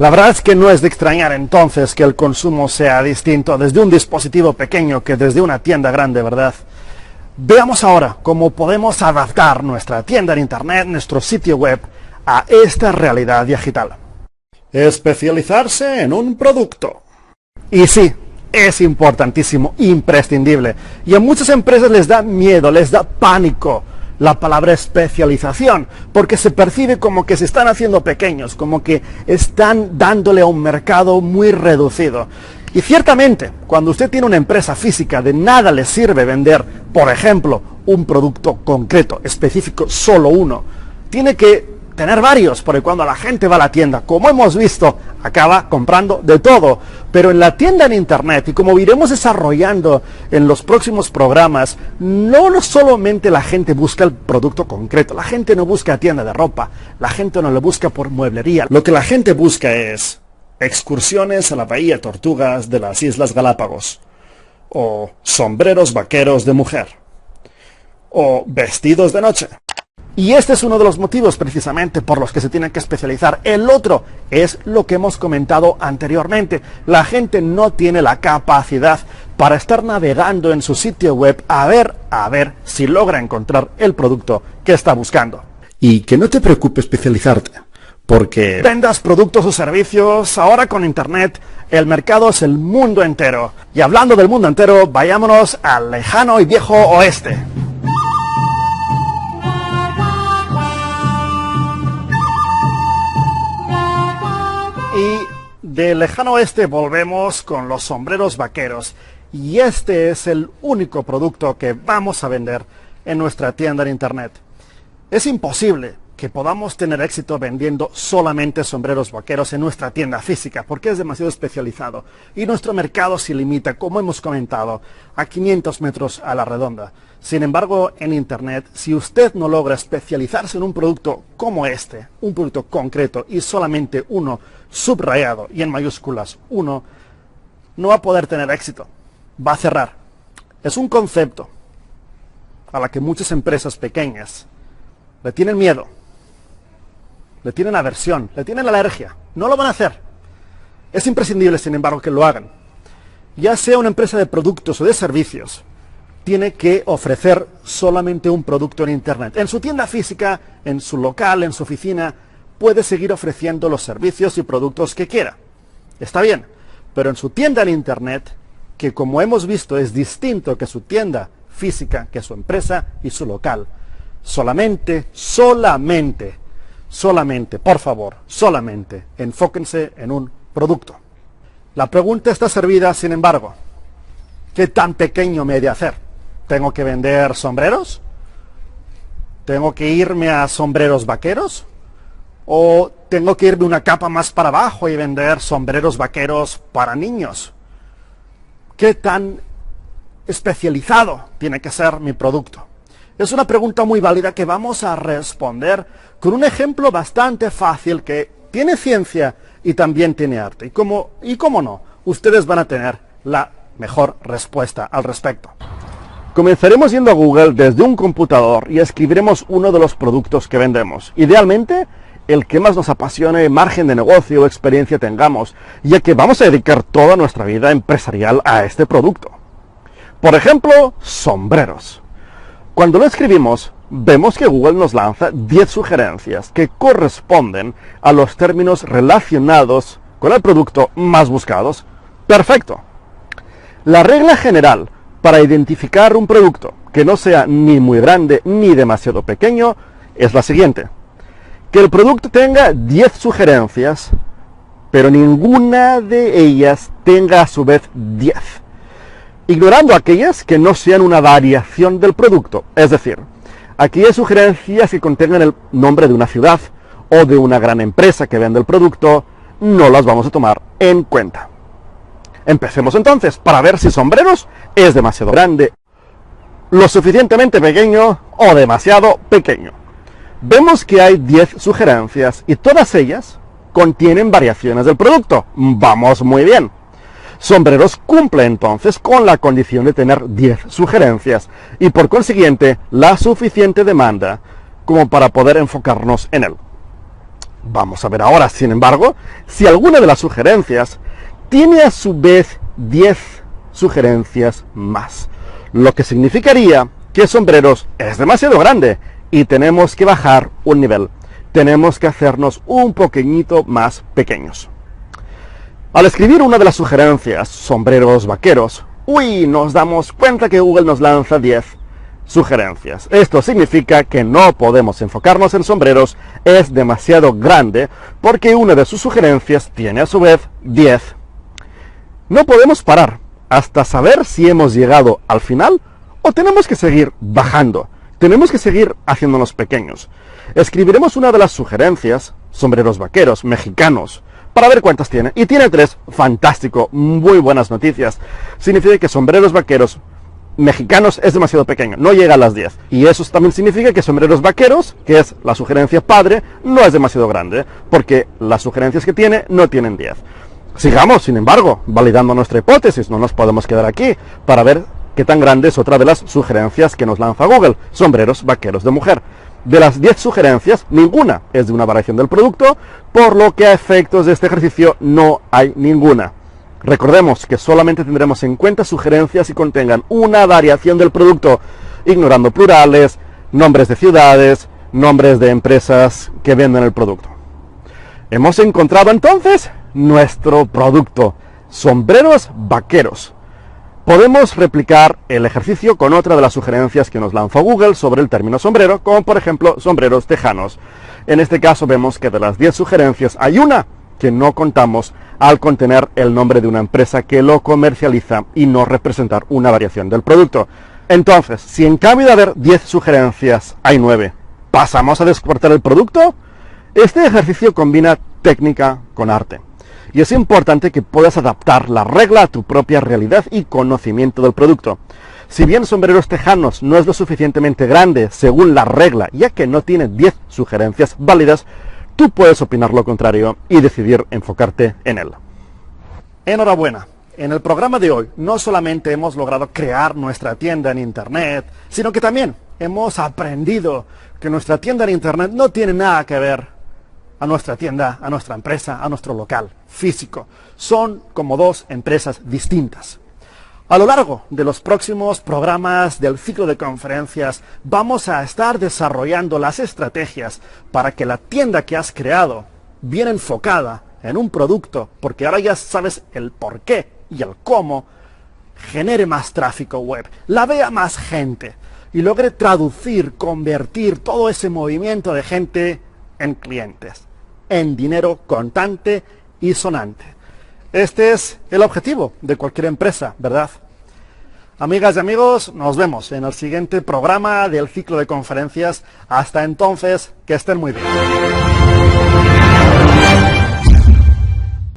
La verdad es que no es de extrañar entonces que el consumo sea distinto desde un dispositivo pequeño que desde una tienda grande, ¿verdad? Veamos ahora cómo podemos adaptar nuestra tienda en internet, nuestro sitio web, a esta realidad digital. Especializarse en un producto. Y sí, es importantísimo, imprescindible. Y a muchas empresas les da miedo, les da pánico la palabra especialización, porque se percibe como que se están haciendo pequeños, como que están dándole a un mercado muy reducido. Y ciertamente, cuando usted tiene una empresa física, de nada le sirve vender, por ejemplo, un producto concreto, específico, solo uno. Tiene que tener varios, porque cuando la gente va a la tienda, como hemos visto, acaba comprando de todo. Pero en la tienda en internet, y como iremos desarrollando en los próximos programas, no solamente la gente busca el producto concreto, la gente no busca tienda de ropa, la gente no lo busca por mueblería. Lo que la gente busca es excursiones a la Bahía Tortugas de las Islas Galápagos, o sombreros vaqueros de mujer, o vestidos de noche. Y este es uno de los motivos precisamente por los que se tienen que especializar. El otro es lo que hemos comentado anteriormente. La gente no tiene la capacidad para estar navegando en su sitio web a ver si logra encontrar el producto que está buscando. Y que no te preocupe especializarte, porque vendas productos o servicios, ahora con internet, el mercado es el mundo entero. Y hablando del mundo entero, vayámonos al lejano y viejo oeste. Y del lejano oeste volvemos con los sombreros vaqueros. Y este es el único producto que vamos a vender en nuestra tienda en internet. Es imposible que podamos tener éxito vendiendo solamente sombreros vaqueros en nuestra tienda física, porque es demasiado especializado. Y nuestro mercado se limita, como hemos comentado, a 500 metros a la redonda. Sin embargo, en internet, si usted no logra especializarse en un producto como este, un producto concreto y solamente uno, subrayado y en mayúsculas, uno, no va a poder tener éxito. Va a cerrar. Es un concepto a la que muchas empresas pequeñas le tienen miedo, le tienen aversión, le tienen alergia. No lo van a hacer. Es imprescindible, sin embargo, que lo hagan. Ya sea una empresa de productos o de servicios, tiene que ofrecer solamente un producto en internet. En su tienda física, en su local, en su oficina, puede seguir ofreciendo los servicios y productos que quiera. Está bien, pero en su tienda en internet, que como hemos visto es distinto que su tienda física, que su empresa y su local, solamente, por favor, solamente enfóquense en un producto. La pregunta está servida, sin embargo, ¿qué tan pequeño me he de hacer? ¿Tengo que vender sombreros? ¿Tengo que irme a sombreros vaqueros? ¿O tengo que irme una capa más para abajo y vender sombreros vaqueros para niños? ¿Qué tan especializado tiene que ser mi producto? Es una pregunta muy válida que vamos a responder con un ejemplo bastante fácil que tiene ciencia y también tiene arte. Y cómo no, ustedes van a tener la mejor respuesta al respecto. Comenzaremos yendo a Google desde un computador y escribiremos uno de los productos que vendemos. Idealmente, el que más nos apasione, margen de negocio o experiencia tengamos, ya que vamos a dedicar toda nuestra vida empresarial a este producto. Por ejemplo, sombreros. Cuando lo escribimos, vemos que Google nos lanza 10 sugerencias que corresponden a los términos relacionados con el producto más buscados. ¡Perfecto! La regla general para identificar un producto que no sea ni muy grande ni demasiado pequeño es la siguiente: que el producto tenga 10 sugerencias, pero ninguna de ellas tenga a su vez 10. Ignorando aquellas que no sean una variación del producto, es decir, aquellas sugerencias que contengan el nombre de una ciudad o de una gran empresa que vende el producto, no las vamos a tomar en cuenta. Empecemos entonces para ver si sombreros es demasiado grande, lo suficientemente pequeño o demasiado pequeño. Vemos que hay 10 sugerencias y todas ellas contienen variaciones del producto. Vamos muy bien. Sombreros cumple entonces con la condición de tener 10 sugerencias y por consiguiente la suficiente demanda como para poder enfocarnos en él. Vamos a ver ahora, sin embargo, si alguna de las sugerencias tiene a su vez 10 sugerencias más, lo que significaría que sombreros es demasiado grande y tenemos que bajar un nivel. Tenemos que hacernos un poquitito más pequeños. Al escribir una de las sugerencias, sombreros vaqueros, nos damos cuenta que Google nos lanza 10 sugerencias. Esto significa que no podemos enfocarnos en sombreros, es demasiado grande, porque una de sus sugerencias tiene a su vez 10. No podemos parar hasta saber si hemos llegado al final o tenemos que seguir bajando. Tenemos que seguir haciéndonos pequeños. Escribiremos una de las sugerencias, sombreros vaqueros mexicanos, para ver cuántas tiene. Y tiene 3, fantástico, muy buenas noticias. Significa que sombreros vaqueros mexicanos es demasiado pequeño, no llega a las 10. Y eso también significa que sombreros vaqueros, que es la sugerencia padre, no es demasiado grande, porque las sugerencias que tiene no tienen 10. Sigamos, sin embargo, validando nuestra hipótesis, no nos podemos quedar aquí para ver qué tan grande es otra de las sugerencias que nos lanza Google, sombreros vaqueros de mujer. De las 10 sugerencias, ninguna es de una variación del producto, por lo que a efectos de este ejercicio no hay ninguna. Recordemos que solamente tendremos en cuenta sugerencias que contengan una variación del producto, ignorando plurales, nombres de ciudades, nombres de empresas que venden el producto. Hemos encontrado entonces nuestro producto, sombreros vaqueros. Podemos replicar el ejercicio con otra de las sugerencias que nos lanzó Google sobre el término sombrero, como por ejemplo sombreros tejanos. En este caso vemos que de las 10 sugerencias hay una que no contamos al contener el nombre de una empresa que lo comercializa y no representar una variación del producto. Entonces, si en cambio de haber 10 sugerencias hay 9, ¿pasamos a descartar el producto? Este ejercicio combina técnica con arte. Y es importante que puedas adaptar la regla a tu propia realidad y conocimiento del producto. Si bien sombreros tejanos no es lo suficientemente grande según la regla, ya que no tiene 10 sugerencias válidas, tú puedes opinar lo contrario y decidir enfocarte en él. Enhorabuena. En el programa de hoy no solamente hemos logrado crear nuestra tienda en Internet, sino que también hemos aprendido que nuestra tienda en Internet no tiene nada que ver a nuestra tienda, a nuestra empresa, a nuestro local físico. Son como dos empresas distintas. A lo largo de los próximos programas del ciclo de conferencias vamos a estar desarrollando las estrategias para que la tienda que has creado, bien enfocada en un producto, porque ahora ya sabes el por qué y el cómo, genere más tráfico web, la vea más gente y logre traducir, convertir todo ese movimiento de gente en clientes, en dinero contante y sonante. Este es el objetivo de cualquier empresa, ¿verdad? Amigas y amigos, nos vemos en el siguiente programa del ciclo de conferencias. Hasta entonces, que estén muy bien.